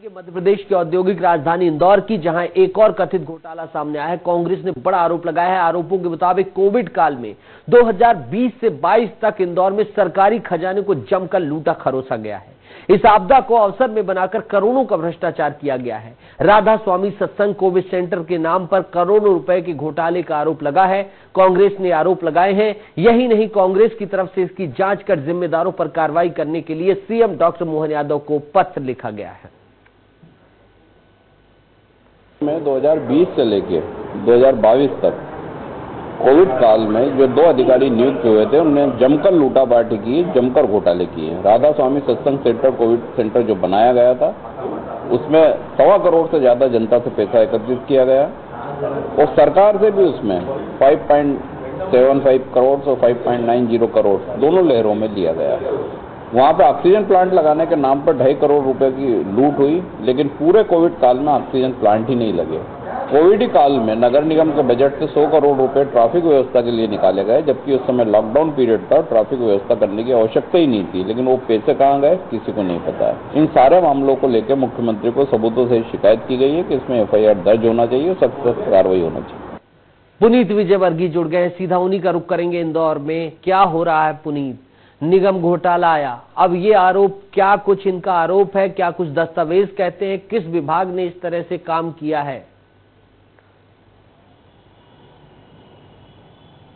मध्य प्रदेश की औद्योगिक राजधानी इंदौर की, जहां एक और कथित घोटाला सामने आया है। कांग्रेस ने बड़ा आरोप लगाया है। आरोपों के मुताबिक कोविड काल में 2020 से 22 तक इंदौर में सरकारी खजाने को जमकर लूटा खरोसा गया है। इस आपदा को अवसर में बनाकर करोड़ों का भ्रष्टाचार किया गया है। राधा स्वामी सत्संग कोविड सेंटर के नाम पर करोड़ों रुपए के घोटाले का आरोप लगा है। कांग्रेस ने आरोप लगाए हैं। यही नहीं, कांग्रेस की तरफ से इसकी जांच कर जिम्मेदारों पर कार्रवाई करने के लिए सीएम डॉक्टर मोहन यादव को पत्र लिखा गया है। में 2020 से लेके 2022 तक कोविड काल में जो 2 अधिकारी नियुक्त हुए थे, उन्होंने जमकर लूटापाटी की, जमकर घोटाले किए। राधा स्वामी सत्संग सेंटर कोविड सेंटर जो बनाया गया था, उसमें 1.25 करोड़ से ज्यादा जनता से पैसा एकत्रित किया गया और सरकार से भी उसमें 5.75 करोड़ और 5.90 करोड़ दोनों लहरों में लिया गया। वहां पे ऑक्सीजन प्लांट लगाने के नाम पर 2.5 करोड़ रुपए की लूट हुई, लेकिन पूरे कोविड काल में ऑक्सीजन प्लांट ही नहीं लगे। कोविड काल में नगर निगम के बजट से 100 करोड़ रुपए ट्रैफिक व्यवस्था के लिए निकाले गए, जबकि उस समय लॉकडाउन पीरियड था, ट्रैफिक व्यवस्था करने की आवश्यकता ही नहीं थी। लेकिन वो पैसे कहाँ गए, किसी को नहीं पता है। इन सारे मामलों को लेकर मुख्यमंत्री को सबूतों से शिकायत की गई है कि इसमें FIR दर्ज होना चाहिए और सख्त कार्रवाई होना चाहिए। पुनीत विजयवर्गीय जुड़ गए हैं, सीधा उन्हीं का रुख करेंगे। इंदौर में क्या हो रहा है पुनीत? निगम घोटाला आया, अब ये आरोप, क्या कुछ इनका आरोप है, क्या कुछ दस्तावेज कहते हैं, किस विभाग ने इस तरह से काम किया है?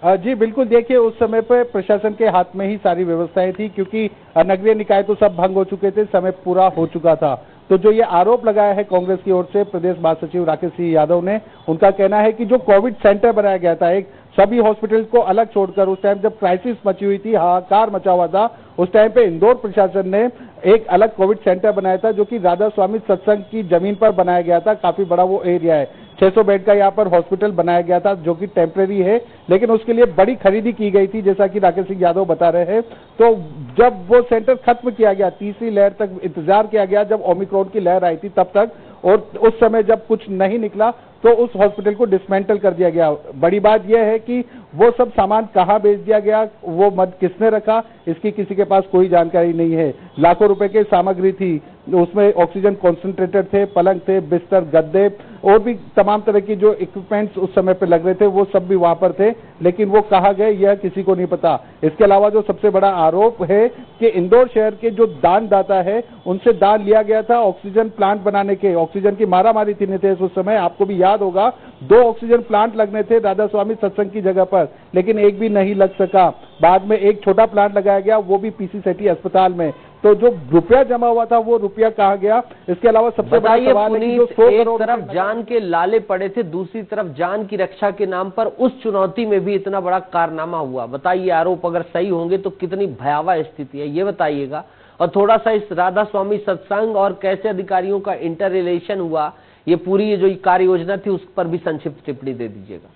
जी बिल्कुल, देखिए उस समय पर प्रशासन के हाथ में ही सारी व्यवस्थाएं थी, क्योंकि नगरीय निकाय तो सब भंग हो चुके थे, समय पूरा हो चुका था। तो जो ये आरोप लगाया है कांग्रेस की ओर से प्रदेश महासचिव राकेश सिंह यादव ने, उनका कहना है कि जो कोविड सेंटर बनाया गया था, एक सभी हॉस्पिटल को अलग छोड़कर, उस टाइम जब क्राइसिस मची हुई थी, हाहाकार मचा हुआ था, उस टाइम पे इंदौर प्रशासन ने एक अलग कोविड सेंटर बनाया था, जो कि राधा स्वामी सत्संग की जमीन पर बनाया गया था। काफी बड़ा वो एरिया है, 600 बेड का यहाँ पर हॉस्पिटल बनाया गया था, जो कि टेम्परेरी है, लेकिन उसके लिए बड़ी खरीदी की गई थी, जैसा कि राकेश सिंह यादव बता रहे हैं। तो जब वो सेंटर खत्म किया गया, तीसरी लहर तक इंतजार किया गया, जब ओमिक्रॉन की लहर आई थी तब तक, और उस समय जब कुछ नहीं निकला तो उस हॉस्पिटल को डिसमेंटल कर दिया गया। बड़ी बात यह है कि वो सब सामान कहाँ बेच दिया गया, वो मद किसने रखा, इसकी किसी के पास कोई जानकारी नहीं है। लाखों रुपए की सामग्री थी, उसमें ऑक्सीजन कॉन्सेंट्रेटर थे, पलंग थे, बिस्तर, गद्दे और भी तमाम तरह की जो इक्विपमेंट्स उस समय पे लग रहे थे, वो सब भी वहां पर थे, लेकिन वो कहाँ गए यह किसी को नहीं पता। इसके अलावा जो सबसे बड़ा आरोप है कि इंदौर शहर के जो दानदाता है, उनसे दान लिया गया था ऑक्सीजन प्लांट बनाने के। ऑक्सीजन की मारामारी थी नीतीश उस समय, आपको भी याद होगा, 2 ऑक्सीजन प्लांट लगने थे राधा स्वामी सत्संग की जगह पर, लेकिन एक भी नहीं लग सका। बाद में एक छोटा प्लांट लगाया गया, वो भी PC सेठी अस्पताल में। तो जो रुपया जमा हुआ था, वो रुपया कहाँ गया? इसके अलावा सबसे बड़ा सवाल है कि जो 100 एक करोड़ तरफ जान के लाले पड़े थे, दूसरी तरफ जान की रक्षा के नाम पर उस चुनौती में भी इतना बड़ा कारनामा हुआ। बताइए, आरोप अगर सही होंगे तो कितनी भयावह स्थिति है, ये बताइएगा। और थोड़ा सा इस राधा स्वामी सत्संग और कैसे अधिकारियों का इंटर रिलेशन हुआ, ये पूरी जो कार्य योजना थी, उस पर भी संक्षिप्त टिप्पणी दे दीजिएगा।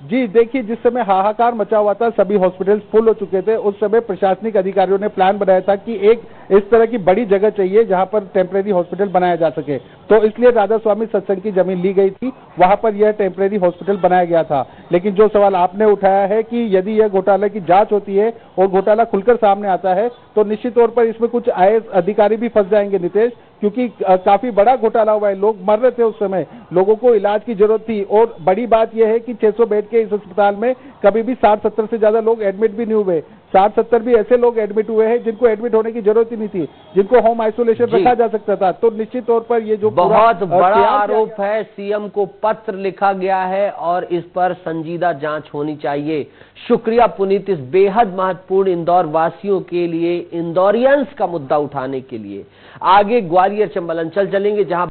जी देखिए, जिस समय हाहाकार मचा हुआ था, सभी हॉस्पिटल्स फुल हो चुके थे, उस समय प्रशासनिक अधिकारियों ने प्लान बनाया था कि एक इस तरह की बड़ी जगह चाहिए जहां पर टेम्परेरी हॉस्पिटल बनाया जा सके। तो इसलिए राधा स्वामी सत्संग की जमीन ली गई थी, वहां पर यह टेम्परेरी हॉस्पिटल बनाया गया था। लेकिन जो सवाल आपने उठाया है कि यदि यह घोटाले की जांच होती है और घोटाला खुलकर सामने आता है, तो निश्चित तौर पर इसमें कुछ IAS अधिकारी भी फंस जाएंगे नीतीश, क्योंकि काफी बड़ा घोटाला हुआ है। लोग मर रहे थे उस समय, लोगों को इलाज की जरूरत थी। और बड़ी बात यह है कि 600 बेड के इस अस्पताल में कभी भी 60-70 से ज्यादा लोग एडमिट भी नहीं हुए। 60-70 भी ऐसे लोग एडमिट हुए हैं जिनको एडमिट होने की जरूरत ही नहीं थी, जिनको होम आइसोलेशन रखा जा सकता था। तो निश्चित तौर पर ये जो बहुत बड़ा आरोप है, सीएम को पत्र लिखा गया है और इस पर संजीदा जांच होनी चाहिए। शुक्रिया पुनीत, इस बेहद महत्वपूर्ण इंदौर वासियों के लिए, इंदौरियंस का मुद्दा उठाने के लिए। आगे ग्वालियर चंबल अंचल चलेंगे, जहां